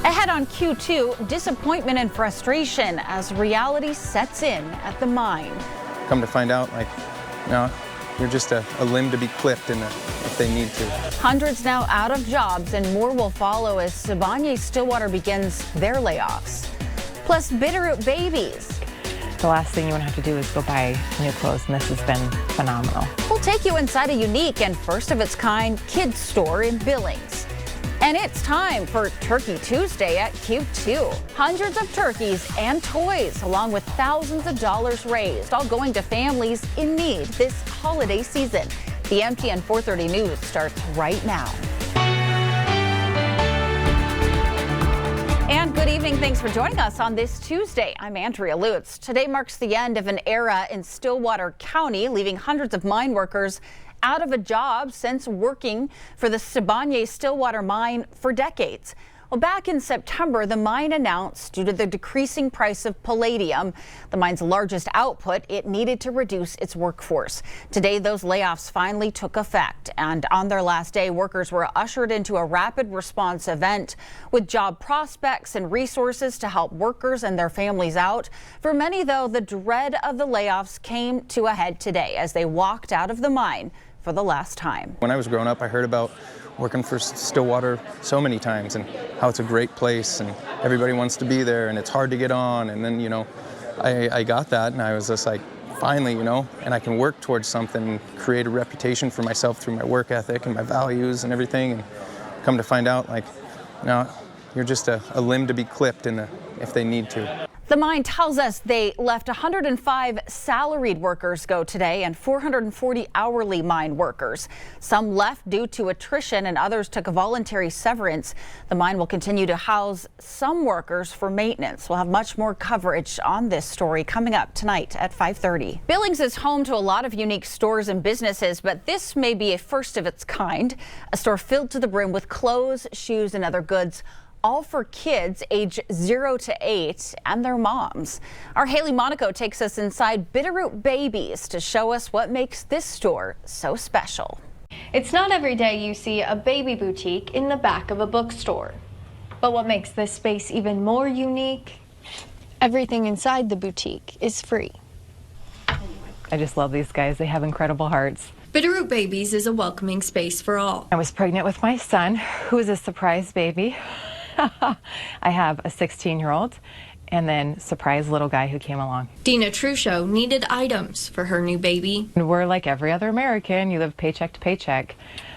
Ahead on Q2, disappointment and frustration as reality sets in at the mine. Come to find out, you're just a limb to be clipped if they need to. Hundreds now out of jobs, and more will follow as Stillwater begins their layoffs. Plus, Bitterroot Babies. The last thing you want to have to do is go buy new clothes, and this has been phenomenal. We'll take you inside a unique and first-of-its-kind kids store in Billings. And it's time for Turkey Tuesday at Q2. Hundreds of turkeys and toys, along with thousands of dollars raised, all going to families in need this holiday season. The MTN 4:30 News starts right now. And good evening. Thanks for joining us on this Tuesday. I'm Andrea Lutz. Today marks the end of an era in Stillwater County, leaving hundreds of mine workers out of a job since working for the Stillwater mine for decades. Well, back in September, the mine announced due to the decreasing price of palladium, the mine's largest output, it needed to reduce its workforce. Today, those layoffs finally took effect, and on their last day, workers were ushered into a rapid response event with job prospects and resources to help workers and their families out. For many, though, the dread of the layoffs came to a head today as they walked out of the mine for the last time. When I was growing up, I heard about working for Stillwater so many times and how it's a great place and everybody wants to be there and it's hard to get on. And then, I got that and I was just like, finally, and I can work towards something and create a reputation for myself through my work ethic and my values and everything. And come to find out, you're just a limb to be clipped if they need to. The mine tells us they left 105 salaried workers go today and 440 hourly mine workers. Some left due to attrition and others took a voluntary severance. The mine will continue to house some workers for maintenance. We'll have much more coverage on this story coming up tonight at 5:30. Billings is home to a lot of unique stores and businesses, but this may be a first of its kind. A store filled to the brim with clothes, shoes, and other goods, all for kids age 0 to 8 and their moms. Our Haley Monaco takes us inside Bitterroot Babies to show us what makes this store so special. It's not every day you see a baby boutique in the back of a bookstore. But what makes this space even more unique? Everything inside the boutique is free. I just love these guys. They have incredible hearts. Bitterroot Babies is a welcoming space for all. I was pregnant with my son, who is a surprise baby. I have a 16-year-old and then surprise little guy who came along. Dina Truchot needed items for her new baby. And we're like every other American. You live paycheck to paycheck.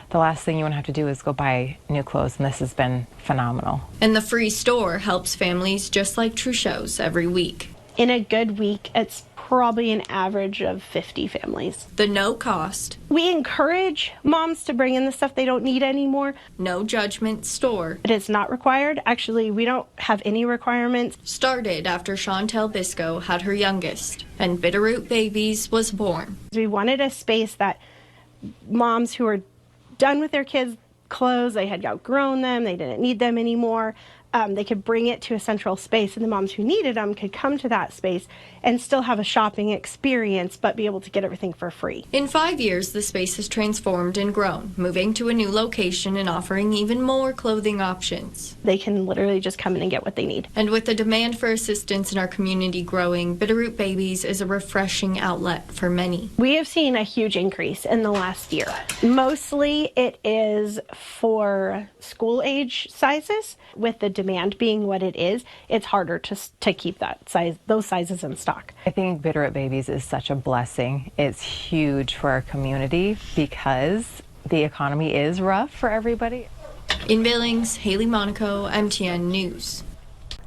The last thing you want to have to do is go buy new clothes, and this has been phenomenal. And the free store helps families just like Truchot's every week. In a good week, it's probably an average of 50 families. The no cost, We encourage moms to bring in the stuff they don't need anymore. no judgment store It is not required. Actually, we don't have any requirements. started after Chantel Bisco had her youngest, and Bitterroot Babies was born. We wanted a space that moms who are done with their kids' clothes, they had outgrown them, they didn't need them anymore, they could bring it to a central space, and the moms who needed them could come to that space and still have a shopping experience, but be able to get everything for free. In 5 years, the space has transformed and grown, moving to a new location and offering even more clothing options. They can literally just come in and get what they need. And with the demand for assistance in our community growing, Bitterroot Babies is a refreshing outlet for many. We have seen a huge increase in the last year. Mostly it is for school age sizes. With the demand being what it is, it's harder to keep those sizes in stock. I think Bitterroot Babies is such a blessing. It's huge for our community because the economy is rough for everybody. In Billings, Haley Monaco, MTN News.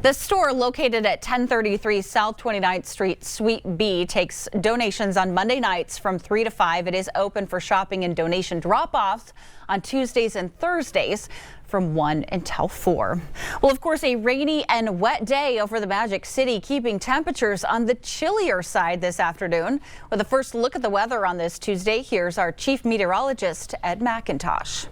The store, located at 1033 South 29th Street, Suite B, takes donations on Monday nights from 3 to 5. It is open for shopping and donation drop-offs on Tuesdays and Thursdays from 1 until 4. Well, of course, a rainy and wet day over the Magic City, keeping temperatures on the chillier side this afternoon. With a first look at the weather on this Tuesday, here's our chief meteorologist, Ed McIntosh.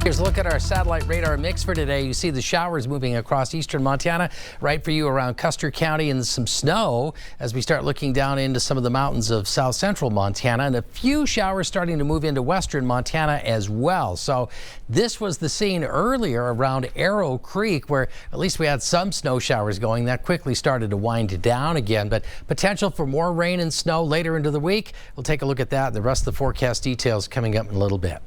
Here's a look at our satellite radar mix for today. You see the showers moving across eastern Montana, right for you around Custer County, and some snow as we start looking down into some of the mountains of south central Montana, and a few showers starting to move into western Montana as well. So this was the scene earlier around Arrow Creek, where at least we had some snow showers going. That quickly started to wind down again, but potential for more rain and snow later into the week. We'll take a look at that and the rest of the forecast details coming up in a little bit.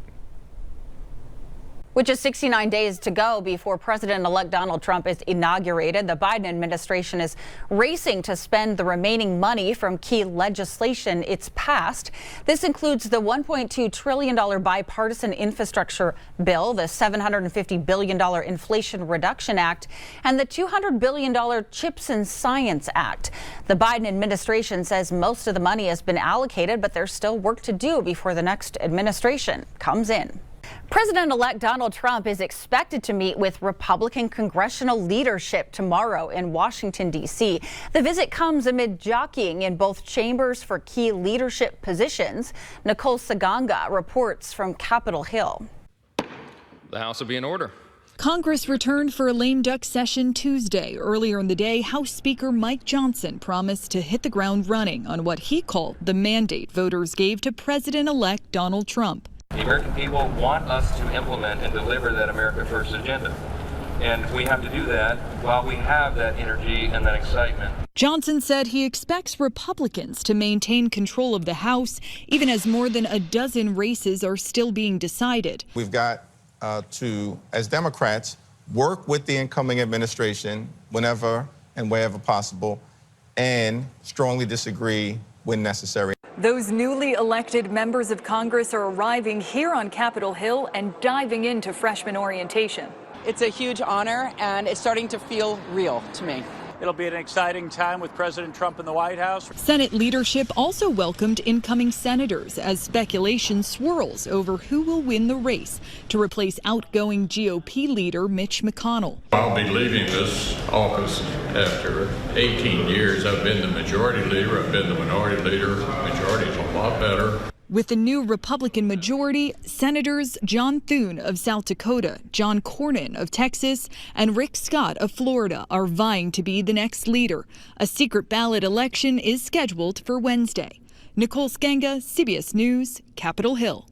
With just 69 days to go before President-elect Donald Trump is inaugurated, the Biden administration is racing to spend the remaining money from key legislation it's passed. This includes the $1.2 trillion bipartisan infrastructure bill, the $750 billion Inflation Reduction Act, and the $200 billion CHIPS and Science Act. The Biden administration says most of the money has been allocated, but there's still work to do before the next administration comes in. President-elect Donald Trump is expected to meet with Republican congressional leadership tomorrow in Washington, D.C. The visit comes amid jockeying in both chambers for key leadership positions. Nicole Saganga reports from Capitol Hill. The House will be in order. Congress returned for a lame duck session Tuesday. Earlier in the day, House Speaker Mike Johnson promised to hit the ground running on what he called the mandate voters gave to President-elect Donald Trump. The American people want us to implement and deliver that America First agenda. And we have to do that while we have that energy and that excitement. Johnson said he expects Republicans to maintain control of the House, even as more than a dozen races are still being decided. We've got to, as Democrats, work with the incoming administration whenever and wherever possible, and strongly disagree when necessary. Those newly elected members of Congress are arriving here on Capitol Hill and diving into freshman orientation. It's a huge honor, and it's starting to feel real to me. It'll be an exciting time with President Trump in the White House. Senate leadership also welcomed incoming senators as speculation swirls over who will win the race to replace outgoing GOP leader Mitch McConnell. I'll be leaving this office after 18 years. I've been the majority leader, I've been the minority leader. Majority is a lot better. With the new Republican majority, Senators John Thune of South Dakota, John Cornyn of Texas, and Rick Scott of Florida are vying to be the next leader. A secret ballot election is scheduled for Wednesday. Nicole Skenga, CBS News, Capitol Hill.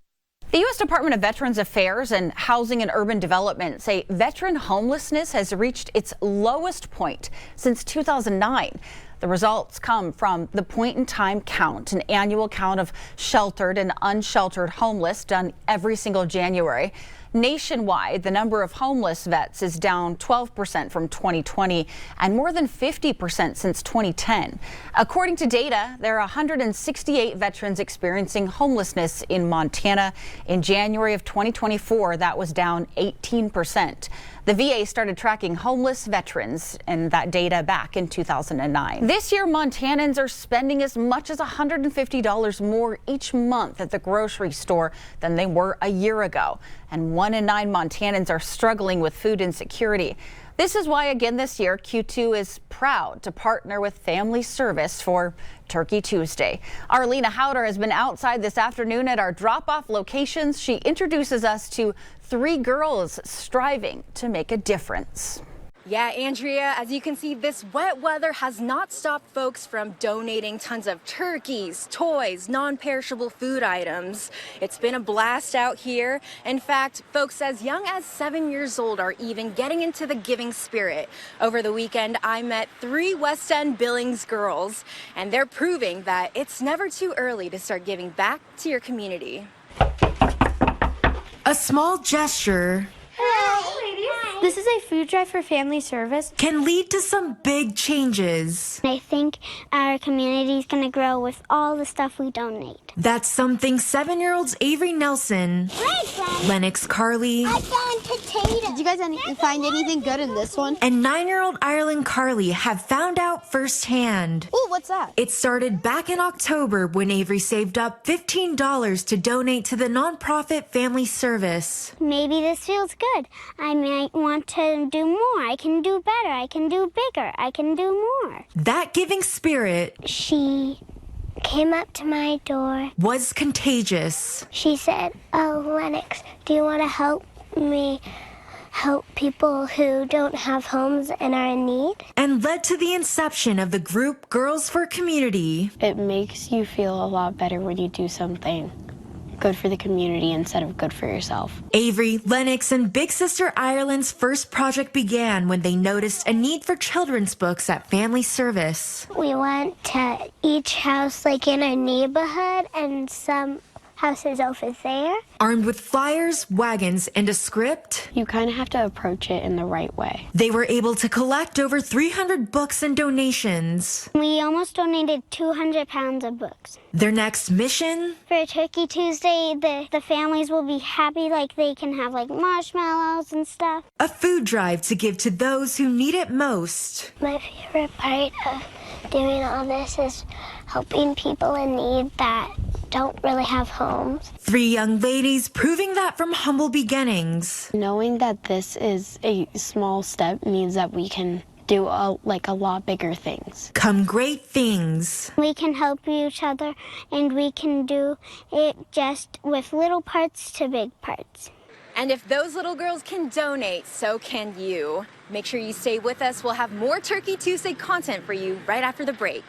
The U.S. Department of Veterans Affairs and Housing and Urban Development say veteran homelessness has reached its lowest point since 2009. The results come from the point-in-time count, an annual count of sheltered and unsheltered homeless done every single January. Nationwide, the number of homeless vets is down 12% from 2020 and more than 50% since 2010. According to data, there are 168 veterans experiencing homelessness in Montana. In January of 2024, that was down 18%. The VA started tracking homeless veterans and that data back in 2009. This year, Montanans are spending as much as $150 more each month at the grocery store than they were a year ago. And 1 in 9 Montanans are struggling with food insecurity. This is why, again this year, Q2 is proud to partner with Family Service for Turkey Tuesday. Arlena Howder has been outside this afternoon at our drop-off locations. She introduces us to 3 girls striving to make a difference. Yeah, Andrea, as you can see, this wet weather has not stopped folks from donating tons of turkeys, toys, non-perishable food items. It's been a blast out here. In fact, folks as young as 7 years old are even getting into the giving spirit. Over the weekend, I met 3 West End Billings girls, and they're proving that it's never too early to start giving back to your community. A small gesture. This is a food drive for Family Service. Can lead to some big changes. I think our community is going to grow with all the stuff we donate. That's something 7-year-olds Avery Nelson, Lennox Carly, I found potatoes. Did you guys find anything good in this one? and 9-year-old Ireland Carly have found out firsthand. Ooh, what's that? It started back in October when Avery saved up $15 to donate to the nonprofit Family Service. Maybe this feels good. I might want to do more. I can do better. I can do bigger. I can do more. That giving spirit, She came up to my door. was contagious. She said, "Oh, Lennox, do you want to help me help people who don't have homes and are in need. And led to the inception of the group Girls for Community. It makes you feel a lot better when you do something good for the community instead of good for yourself. Avery, Lennox, and Big Sister Ireland's first project began when they noticed a need for children's books at Family Service. We went to each house like in our neighborhood and some houses over there. Armed with flyers, wagons, and a script, You kind of have to approach it in the right way. they were able to collect over 300 books and donations. We almost donated 200 pounds of books. Their next mission? For Turkey Tuesday, the families will be happy, like they can have like marshmallows and stuff. A food drive to give to those who need it most. My favorite part of doing all this is helping people in need that don't really have homes. 3 young ladies proving that from humble beginnings. Knowing that this is a small step means that we can do a lot bigger things. Come great things. We can help each other, and we can do it just with little parts to big parts. And if those little girls can donate, so can you. Make sure you stay with us. We'll have more Turkey Tuesday content for you right after the break.